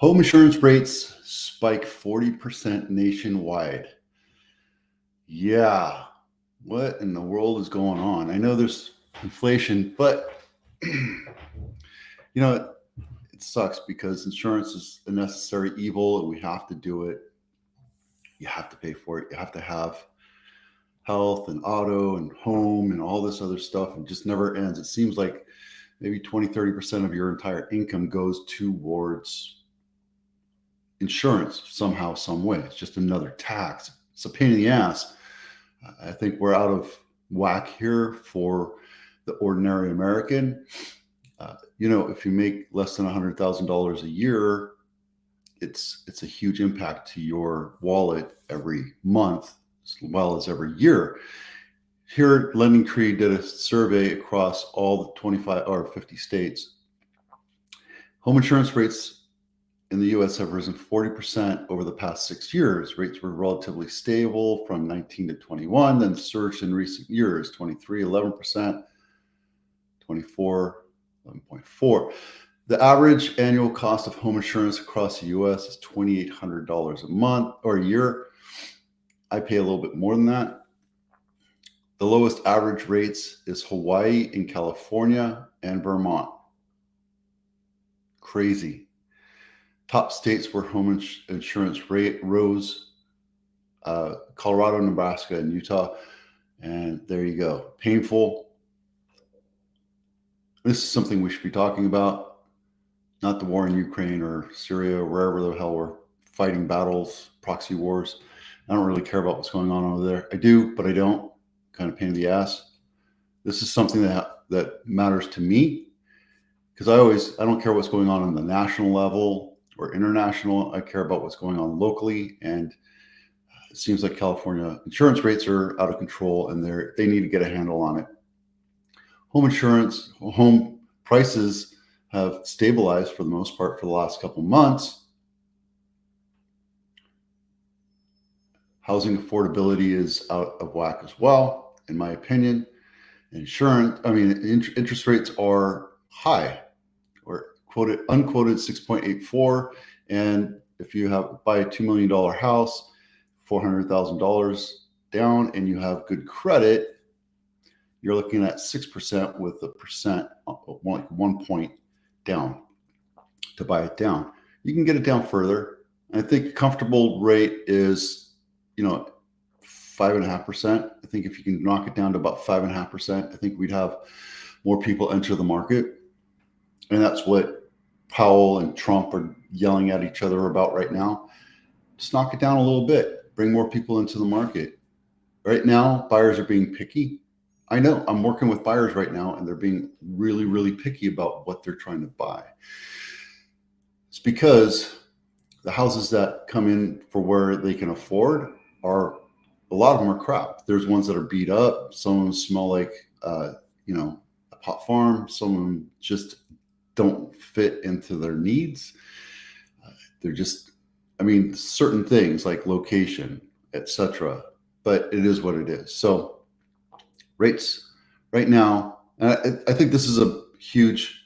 Home insurance rates spike 40% nationwide. Yeah, what in the world is going on? I know there's inflation, but it sucks because insurance is a necessary evil and we have to do it. You have to pay for it. You have to have health and auto and home and all this other stuff. And just never ends. It seems like maybe 20-30% of your entire income goes towards insurance somehow, some way. It's just another tax. It's a pain in the ass. I think we're out of whack here for the ordinary American. If you make less than $100,000 a year, it's a huge impact to your wallet every month as well as every year. Here, Lending Tree did a survey across all the 25 or 50 states. Home insurance rates in the U.S. have risen 40% over the past 6 years. Rates were relatively stable from 19 to 21, then surged in recent years, 23, 11%, 24, 11.4. The average annual cost of home insurance across the U.S. is $2,800 a month or a year. I pay a little bit more than that. The lowest average rates is Hawaii and California and Vermont. Crazy. Top states where home insurance rate rose, Colorado, Nebraska, and Utah. And there you go. Painful. This is something we should be talking about, not the war in Ukraine or Syria or wherever the hell we're fighting battles, proxy wars. I don't really care about what's going on over there. I do, but I don't. Kind of pain in the ass. This is something that matters to me because I don't care what's going on the national level or international. I care about what's going on locally, and it seems like California insurance rates are out of control, and they need to get a handle on it. Home prices have stabilized for the most part for the last couple months. Housing affordability is out of whack as well, in my opinion. Interest rates are high, or unquoted 6.84. And if you buy a $2 million house, $400,000 down, and you have good credit, you're looking at 6% with a percent, like 1 point down to buy it down. You can get it down further. I think a comfortable rate is 5.5%. I think if you can knock it down to about 5.5%, I think we'd have more people enter the market. And that's what Powell and Trump are yelling at each other about right now. Just knock it down a little bit, bring more people into the market. Right now, buyers are being picky. I know I'm working with buyers right now, and they're being really, really picky about what they're trying to buy. It's because the houses that come in for where they can afford a lot of them are crap. There's ones that are beat up. Some of them smell like, a pot farm. Some of them just don't fit into their needs. They're just, certain things like location, etc. But it is what it is. So rates right now, I think this is a huge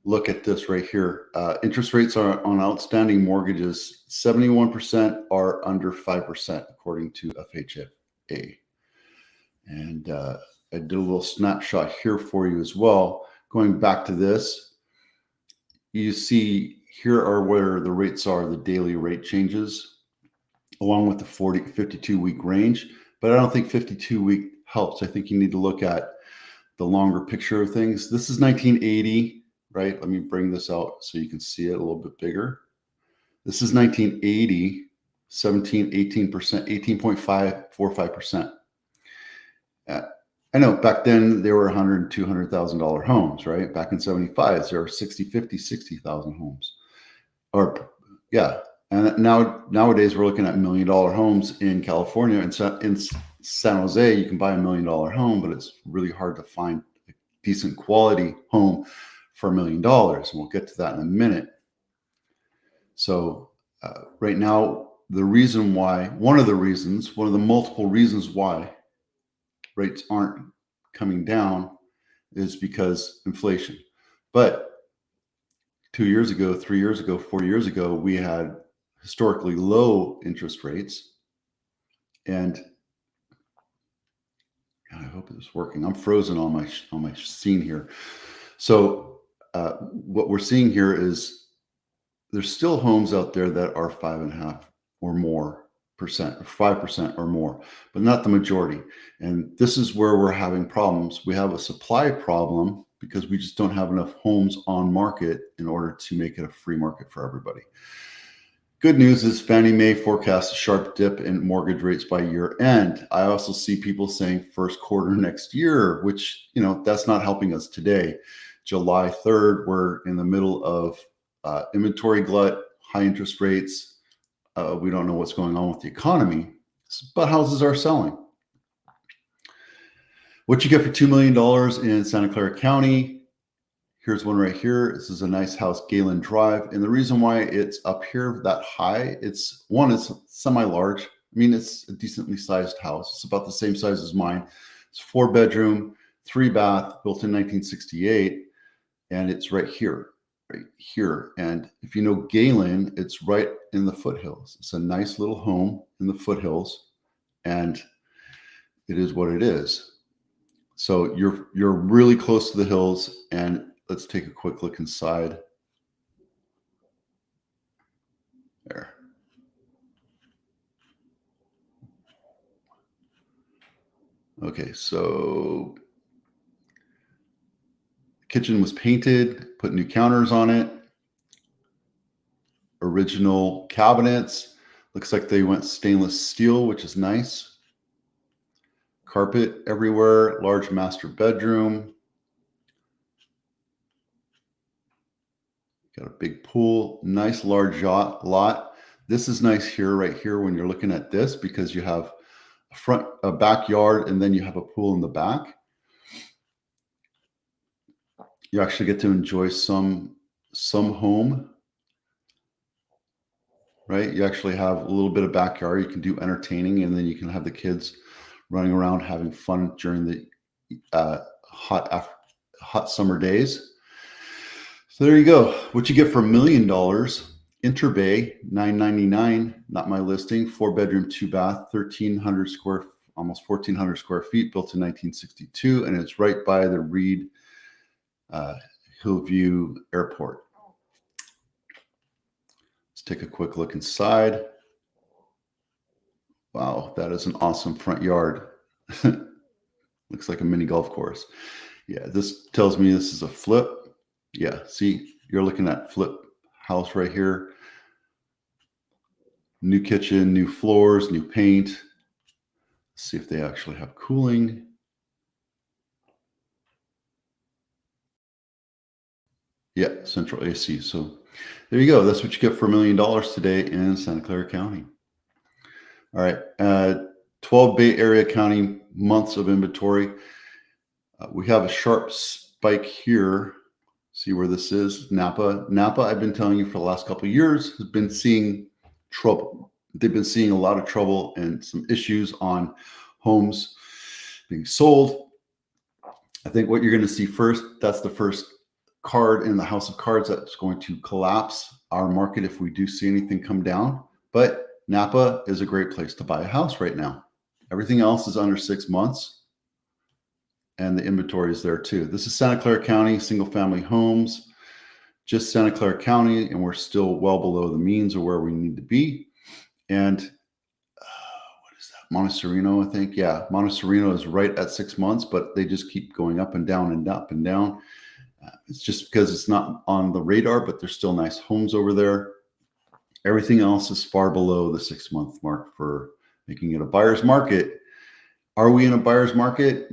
look at this right here. Interest rates are on outstanding mortgages. 71% are under 5%, according to FHFA. And I did a little snapshot here for you as well. Going back to this, you see here are where the rates are, the daily rate changes, along with the 52-week range. But I don't think 52-week helps. I think you need to look at the longer picture of things. This is 1980, right? Let me bring this out so you can see it a little bit bigger. This is 1980, 18%, 18.545%. I know back then there were $100,000, $200,000 homes, right? Back in 75, there were 60,000 homes. And nowadays we're looking at $1 million homes in California. In San Jose, you can buy $1 million home, but it's really hard to find a decent quality home for $1 million. And we'll get to that in a minute. So right now, one of the multiple reasons why rates aren't coming down is because inflation. But 2 years ago, 3 years ago, 4 years ago, we had historically low interest rates. And God, I hope it's working. I'm frozen on my scene here. So what we're seeing here is there's still homes out there that are 5.5 or more percent, 5% or more, but not the majority. And this is where we're having problems. We have a supply problem because we just don't have enough homes on market in order to make it a free market for everybody. Good news is Fannie Mae forecasts a sharp dip in mortgage rates by year end. I also see people saying first quarter next year, which, that's not helping us today. July 3rd, we're in the middle of inventory glut, high interest rates. We don't know what's going on with the economy, but houses are selling. What you get for $2 million in Santa Clara County. Here's one right here. This is a nice house, Galen Drive. And the reason why it's up here that high, it's semi-large. I mean, it's a decently sized house. It's about the same size as mine. It's 4-bedroom, 3-bath, built in 1968. And it's right here. And if you know Galen, it's right in the foothills. It's a nice little home in the foothills. And it is what it is. So you're really close to the hills, and let's take a quick look inside. There. Okay, so the kitchen was painted, put new counters on it. Original cabinets. Looks like they went stainless steel, which is nice. Carpet everywhere, large master bedroom. Got a big pool, nice large lot. This is nice right here when you're looking at this, because you have a backyard, and then you have a pool in the back. You actually get to enjoy some home, right? You actually have a little bit of backyard. You can do entertaining, and then you can have the kids running around having fun during the hot summer days. So there you go. What you get for $1 million, Interbay, $999, not my listing, 4-bedroom, 2-bath, 1,400 square feet, built in 1962, and it's right by the Reed Hillview Airport. Let's take a quick look inside. Wow, that is an awesome front yard. Looks like a mini golf course. Yeah, this tells me this is a flip. Yeah, see, you're looking at flip house right here. New kitchen, new floors, new paint. Let's see if they actually have cooling. Yeah, central AC. So there you go. That's what you get for $1 million today in Santa Clara County. All right, 12 Bay Area County months of inventory. We have a sharp spike here. See where this is, Napa. Napa, I've been telling you for the last couple of years, has been seeing trouble. They've been seeing a lot of trouble and some issues on homes being sold. I think what you're going to see first, that's the first card in the house of cards that's going to collapse our market if we do see anything come down. But Napa is a great place to buy a house right now. Everything else is under 6 months. And the inventory is there too. This is Santa Clara County, single family homes, just Santa Clara County, and we're still well below the means of where we need to be. And what is that? Montecito, I think. Yeah, Montecito is right at 6 months, but they just keep going up and down and up and down. It's just because it's not on the radar, but there's still nice homes over there. Everything else is far below the 6 month mark for making it a buyer's market. Are we in a buyer's market?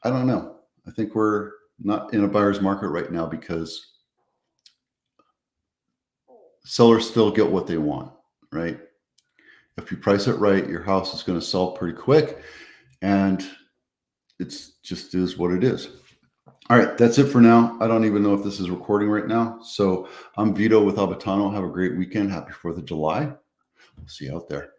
I don't know. I think we're not in a buyer's market right now because sellers still get what they want, right? If you price it right, your house is going to sell pretty quick, and it's just is what it is. All right, that's it for now. I don't even know if this is recording right now. So I'm Vito with Abitano. Have a great weekend. Happy 4th of July. We'll see you out there.